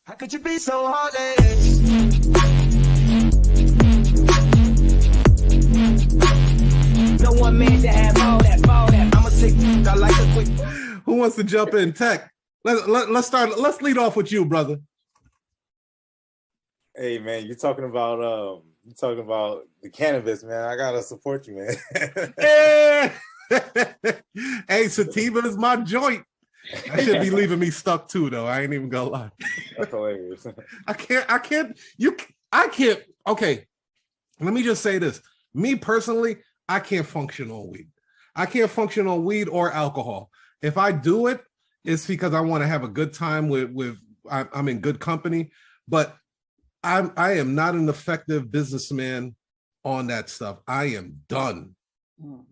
How could you be so heartless? No one man to have all that. I'ma take I like a quick. Who wants to jump in? Tech. Let's start. Let's lead off with you, brother. Hey man, you're talking about the cannabis, man. I gotta support you, man. Yeah. Hey, sativa is my joint. That should be leaving me stuck too, though. I ain't even gonna lie. That's hilarious. I can't. Okay, let me just say this. Me personally, I can't function on weed. I can't function on weed or alcohol. If I do it, it's because I want to have a good time with I'm in good company, but I am not an effective businessman on that stuff. I am done. Mm-hmm.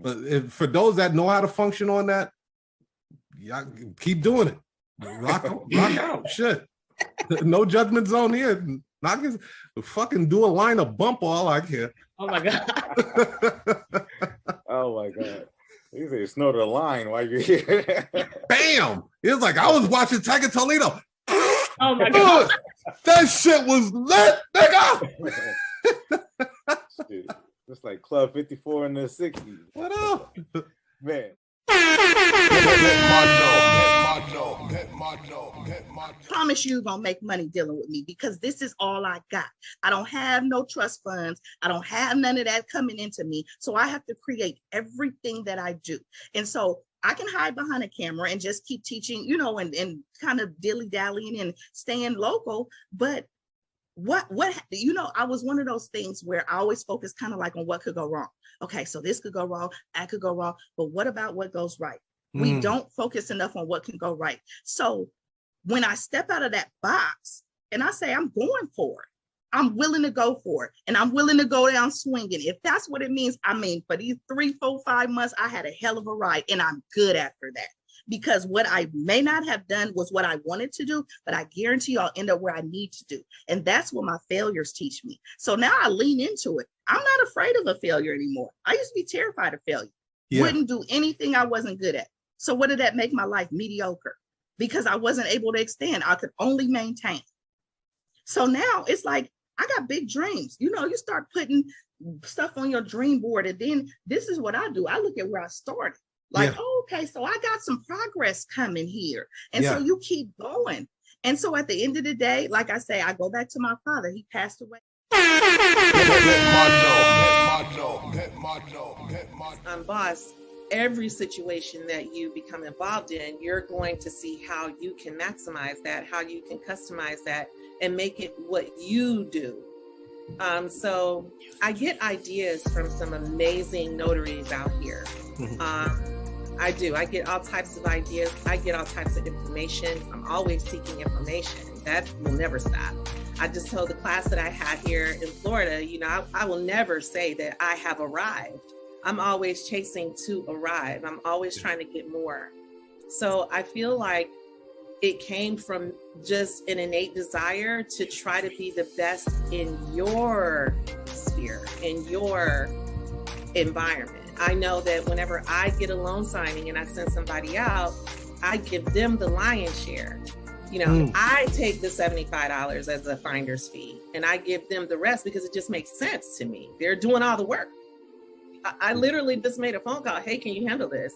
But for those that know how to function on that, yeah, keep doing it. Rock out. Shit. No judgment zone here. Not just fucking do a line of bump all I care. Oh my God. Oh my God. You say snort a line while you're here. Bam! It was like I was watching Tiger Toledo. Oh my God. That shit was lit, nigga. It's like Club 54 in the 60s. What up? Man. Promise you gonna make money dealing with me because this is all I got. I don't have no trust funds. I don't have none of that coming into me. So I have to create everything that I do. And so I can hide behind a camera and just keep teaching, and kind of dilly-dallying and staying local. But what, I was one of those things where I always focus kind of like on what could go wrong. Okay, so this could go wrong, that could go wrong, but what about what goes right? We don't focus enough on what can go right. So when I step out of that box and I say, I'm going for it, I'm willing to go for it, and I'm willing to go down swinging. If that's what it means, for these 3, 4, 5 months, I had a hell of a ride, and I'm good after that. Because what I may not have done was what I wanted to do, but I guarantee you I'll end up where I need to do. And that's what my failures teach me. So now I lean into it. I'm not afraid of a failure anymore. I used to be terrified of failure. Yeah. Wouldn't do anything I wasn't good at. So what did that make my life? Mediocre. Because I wasn't able to extend. I could only maintain. So now it's like, I got big dreams. You start putting stuff on your dream board. And then this is what I do. I look at where I started. Like, okay, so I got some progress coming here. And so you keep going. And so at the end of the day, like I say, I go back to my father. He passed away. Boss, every situation that you become involved in, you're going to see how you can maximize that, how you can customize that and make it what you do. So I get ideas from some amazing notaries out here. I do. I get all types of ideas. I get all types of information. I'm always seeking information. That will never stop. I just told the class that I had here in Florida, I will never say that I have arrived. I'm always chasing to arrive. I'm always trying to get more. So I feel like it came from just an innate desire to try to be the best in your sphere, in your environment. I know that whenever I get a loan signing and I send somebody out, I give them the lion's share. I take the $75 as a finder's fee and I give them the rest because it just makes sense to me. They're doing all the work. I literally just made a phone call. Hey, can you handle this?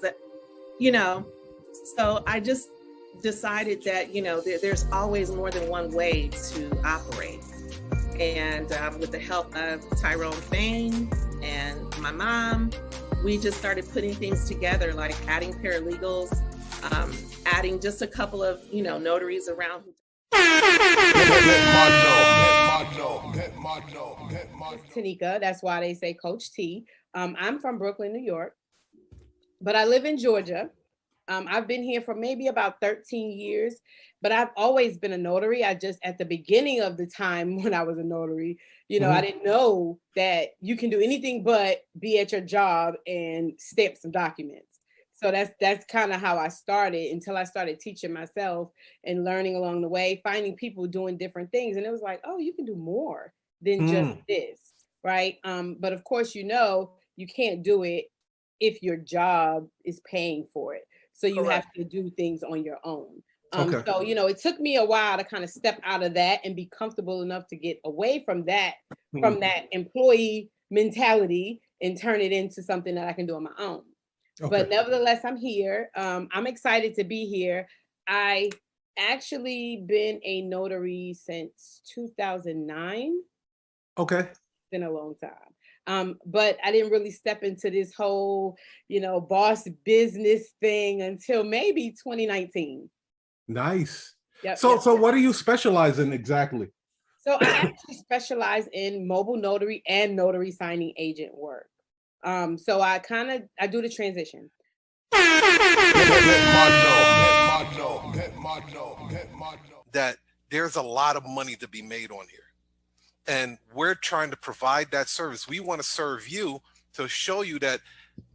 So I just decided that, there's always more than one way to operate. And with the help of Tyrone Fain and my mom, we just started putting things together, like adding paralegals, adding just a couple of, notaries around. Tanika, that's why they say Coach T. I'm from Brooklyn, New York, but I live in Georgia. I've been here for maybe about 13 years, but I've always been a notary. I just, at the beginning of the time when I was a notary, I didn't know that you can do anything but be at your job and stamp some documents. So that's kind of how I started until I started teaching myself and learning along the way, finding people doing different things. And it was like, oh, you can do more than just this, right? But of course, you can't do it if your job is paying for it. So you Correct. have to do things on your own. Okay. So, you know, it took me a while to kind of step out of that and be comfortable enough to get away from that employee mentality and turn it into something that I can do on my own. Okay. But nevertheless, I'm here. I'm excited to be here. I actually been a notary since 2009. Okay. It's been a long time. But I didn't really step into this whole, you know, boss business thing until maybe 2019. Nice. Yep, So yep. so what do you specialize in exactly? So I actually specialize in mobile notary and notary signing agent work. So I do the transition. That there's a lot of money to be made on here. And we're trying to provide that service. We want to serve you to show you that,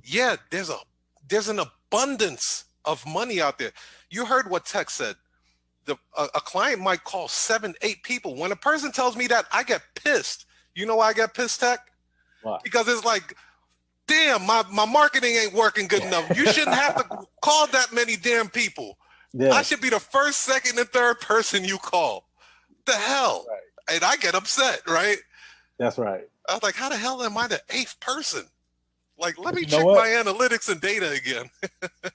yeah, there's an abundance of money out there. You heard what Tech said. A client might call 7, 8 people. When a person tells me that, I get pissed. You know why I get pissed, Tech? Why? Because it's like, damn, my marketing ain't working good enough. You shouldn't have to call that many damn people. Yeah. I should be the first, second, and third person you call. The hell? Right. And I get upset, right? That's right. I was like, how the hell am I the 8th person? Like, let me You know check what? my analytics and data again.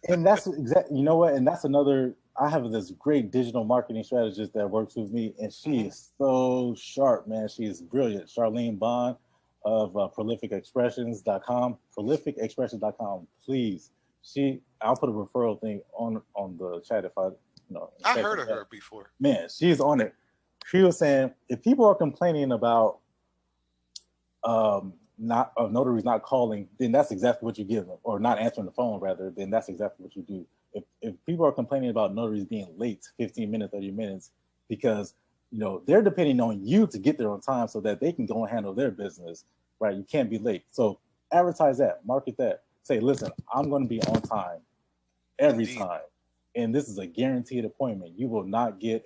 And that's exactly, you know what? And that's another, I have this great digital marketing strategist that works with me, and she is so sharp, man. She is brilliant. Charlene Bond of prolificexpressions.com, prolificexpressions.com. Please, I'll put a referral thing on the chat if I heard of her before. Man, she's on it. She was saying, if people are complaining about notaries not calling, then that's exactly what you give them, or not answering the phone rather, then that's exactly what you do. If people are complaining about notaries being late 15 minutes, 30 minutes, because they're depending on you to get there on time so that they can go and handle their business, right? You can't be late. So advertise that, market that. Say, listen, I'm going to be on time every time, and this is a guaranteed appointment. You will not get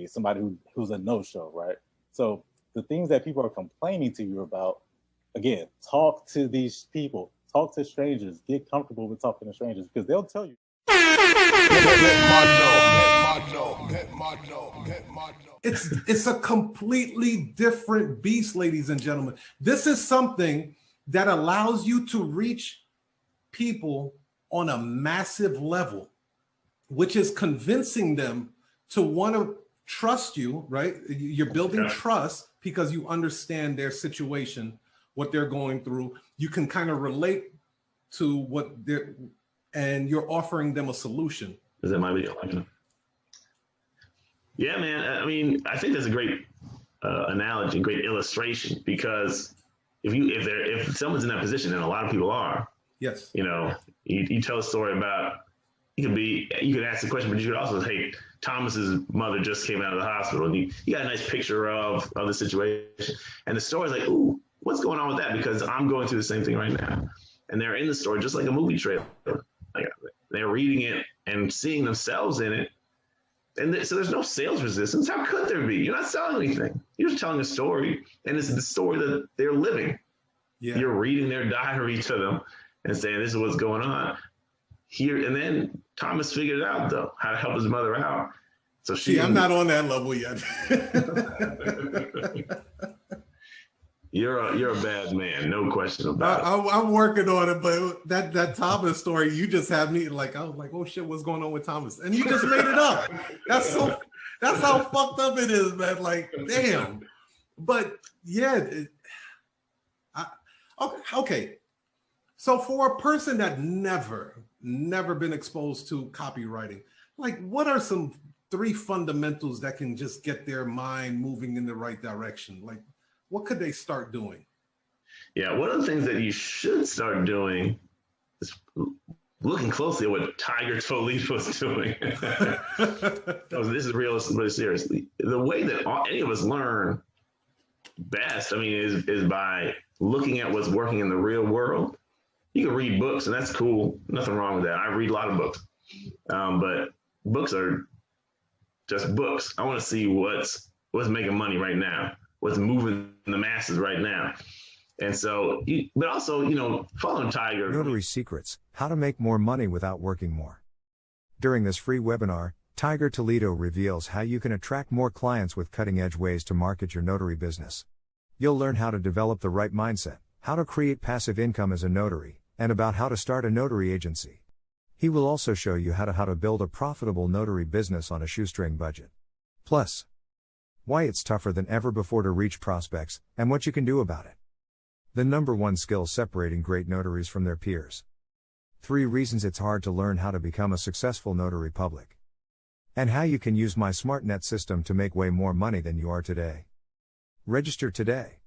somebody who's a no-show, right? So the things that people are complaining to you about, again, talk to these people, talk to strangers, get comfortable with talking to strangers, because they'll tell you. It's a completely different beast, ladies and gentlemen. This is something that allows you to reach people on a massive level, which is convincing them to want to trust you, right? You're building trust because you understand their situation, what they're going through. You can kind of relate to what and you're offering them a solution. Is that my video? Yeah, man. I mean, I think that's a great analogy, great illustration, because if someone's in that position, and a lot of people are, yes, you tell a story about, you could ask the question, but you could also say, hey, Thomas's mother just came out of the hospital, and you got a nice picture of the situation, and the story's like, ooh, what's going on with that? Because I'm going through the same thing right now. And they're in the story just like a movie trailer. Like, they're reading it and seeing themselves in it. And so there's no sales resistance. How could there be? You're not selling anything. You're just telling a story, and it's the story that they're living. Yeah. You're reading their diary to them and saying, this is what's going on here. And then Thomas figured it out, though, how to help his mother out. So I'm not on that level yet. You're a bad man, no question about it. I'm working on it, but that Thomas story, you just have me like, I was like, oh shit, what's going on with Thomas? And you just made it up. That's how fucked up it is, man. Like, damn. But yeah, okay. So for a person that never been exposed to copywriting, like, what are some 3 fundamentals that can just get their mind moving in the right direction? Like, what could they start doing? Yeah, one of the things that you should start doing is looking closely at what Tiger Toledo was doing. This is really seriously. The way that any of us learn best, is by looking at what's working in the real world. You can read books, and that's cool. Nothing wrong with that. I read a lot of books. But books are just books. I want to see what's making money right now, what's moving the masses right now. And so, but also, following Tiger. Notary Secrets: How to Make More Money Without Working More. During this free webinar, Tiger Toledo reveals how you can attract more clients with cutting-edge ways to market your notary business. You'll learn how to develop the right mindset, how to create passive income as a notary, and about how to start a notary agency. He will also show you how to build a profitable notary business on a shoestring budget. Plus, why it's tougher than ever before to reach prospects, and what you can do about it. The number one skill separating great notaries from their peers. 3 reasons it's hard to learn how to become a successful notary public. And how you can use my SmartNet system to make way more money than you are today. Register today.